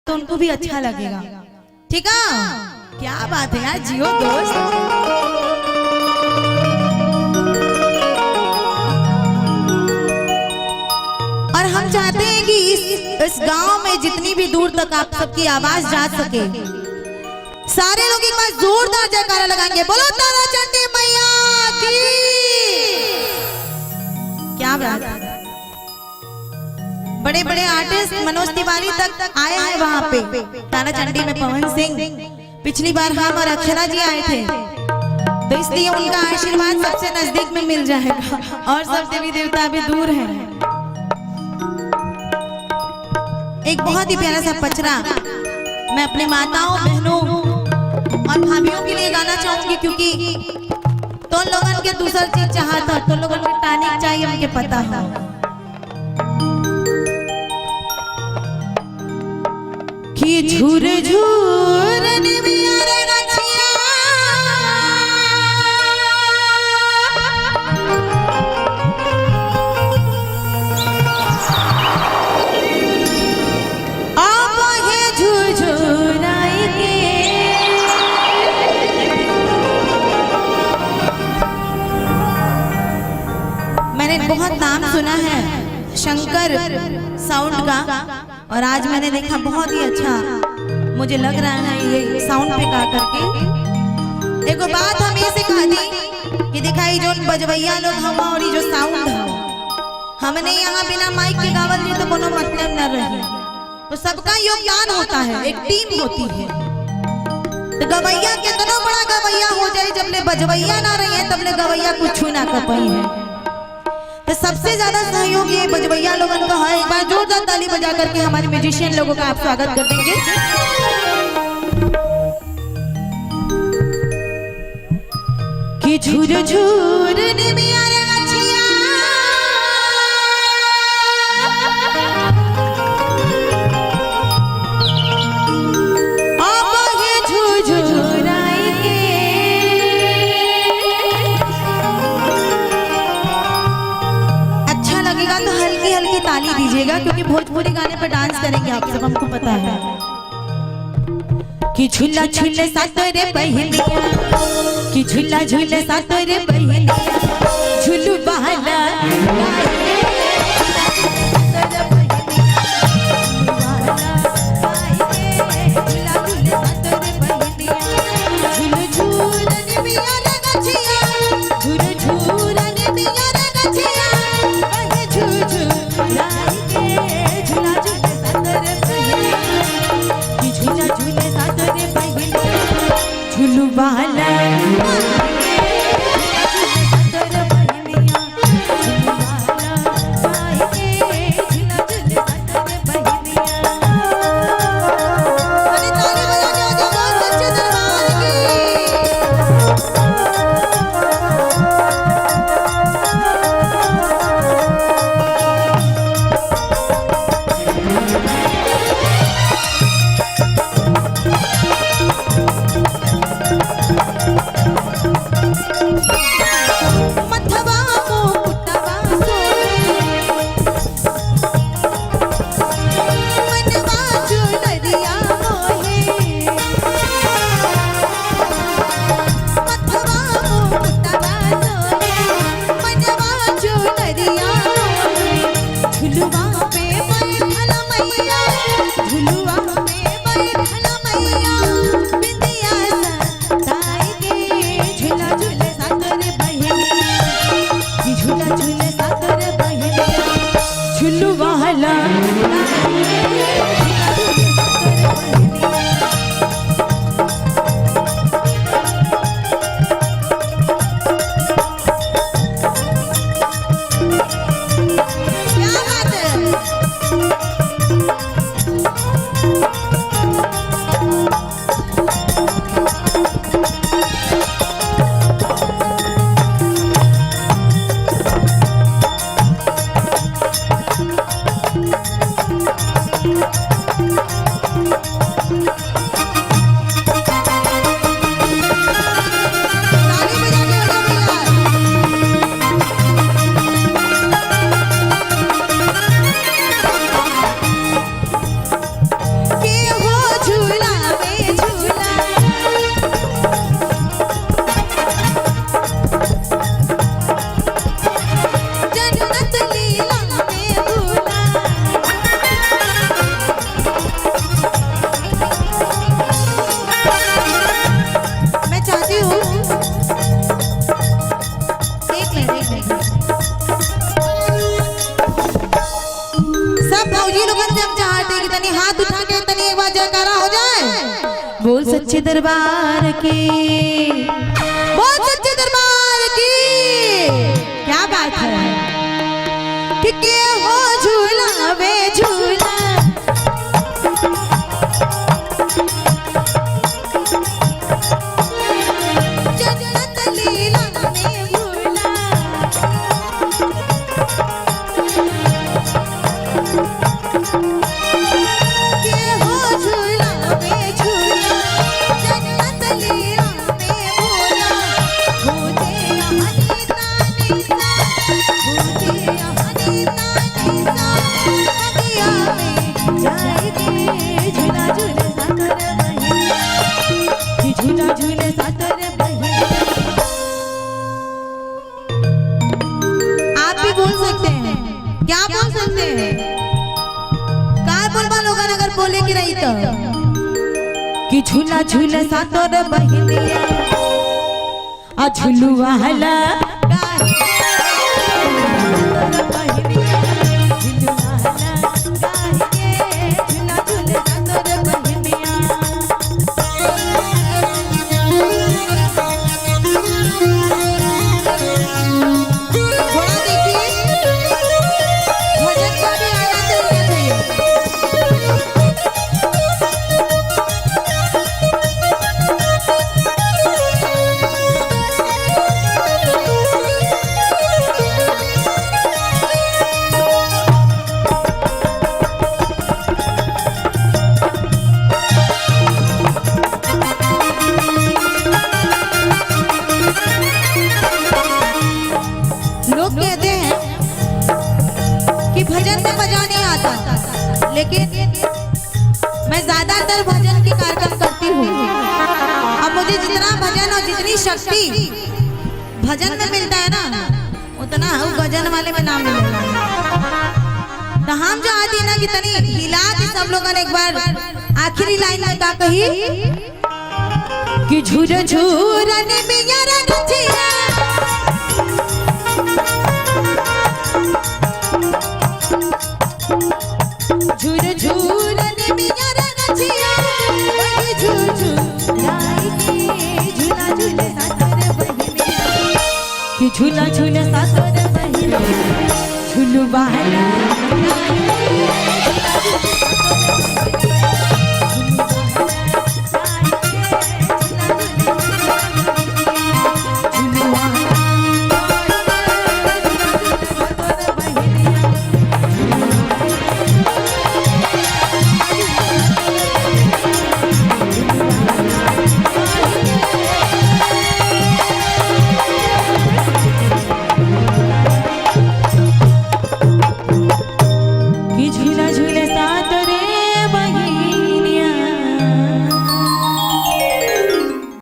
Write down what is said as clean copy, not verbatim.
तो उनको भी अच्छा लगेगा। ठीक है, क्या बात है यार, जियो दोस्त। और हम चाहते हैं कि इस गांव में जितनी भी दूर तक आप सबकी आवाज जा सके, सारे लोग एक बार जोरदार जयकारा लगाएंगे, बोलो तारा चंडी मैया की। क्या बात है, बड़े बड़े आर्टिस्ट मनोज तिवारी तक आए हैं वहाँ पे तारा चंडी में। पवन सिंह, पिछली बार हम और अक्षरा जी आए थे, तो इसलिए उनका आशीर्वाद सबसे नजदीक में मिल जाएगा और सब देवी देवता भी दूर हैं। एक बहुत ही प्यारा सा पचरा मैं अपने माताओं, बहनों और भाभियों के लिए गाना चाहूंगी, क्योंकि तो लोगों के दूसरा चीज चाहता, तो लोगों को टानिक चाहिए, उनके पता हो। कि झूर झूर बहुत नाम सुना है शंकर साउंड का, और आज मैंने देखा बहुत ही अच्छा मुझे लग रहा है ये साउंड पे गा करके। एक बात हम ये सिखा दी कि दिखाई जो बजवैया लोग हम और ये जो साउंड है, हमने यहाँ बिना माइक के गावल जी तो कोनो मतलब न रही, तो सबका योगदान होता है, एक टीम होती है। तो गवैया कितना बड़ा गवैया हो जाए, जब ले बजवैया ना रही है तब ले गवैया कुछ ना कर पाई है। तो सबसे ज्यादा सहयोग ये बजवैया लोगों का है। एक बार जोरदार ताली बजा करके हमारे म्यूजिशियन लोगों का आप स्वागत कर देंगे। कि झूर झूर निमिया रे मछिया, अब ये झूझूर आई के। अच्छा लगेगा तो हल्की हल्की ताली दीजिएगा, क्योंकि भोजपुरी गाने पर डांस करेंगे आप सब, हमको पता है। कि झूला झूले साथ रे बहनिया, कि झूला झूले साथ रे बहनिया, झूलू बहला झूलू बहला के तनी एक बार जयकारा हो जाए। बोल सच्चे दरबार की, बोल सच्चे दरबार की। क्या बात है कि के हो झूला वे झूला, जन्नत लीला में भूला। के हो झूला वे झूला, जन्नत लीला में भूला। भूते हनी तानी सा, भूते हनी तानी सा, अगिया में जाए दे झूला झूले साकर बहिनी, झूला झूले साकर बहिनी। आप भी बोल सकते हैं, क्या बोल सकते हैं? काय बोलबा लोगन अगर बोले की रही तो कि झूला झूले सातर बहिनिया, आ झुलुआ हला भजन में मजा नहीं आता, लेकिन मैं ज्यादातर भजन के कार्यक्रम करती हूँ। अब मुझे जितना भजन और जितनी शक्ति भजन में मिलता है ना, उतना भजन वाले में ना मिलेगा। तो हम जो आती ना कितनी हिला के सब लोगों ने एक बार आखिरी लाइन में क्या कही कि झूर झूरन में यार रचिया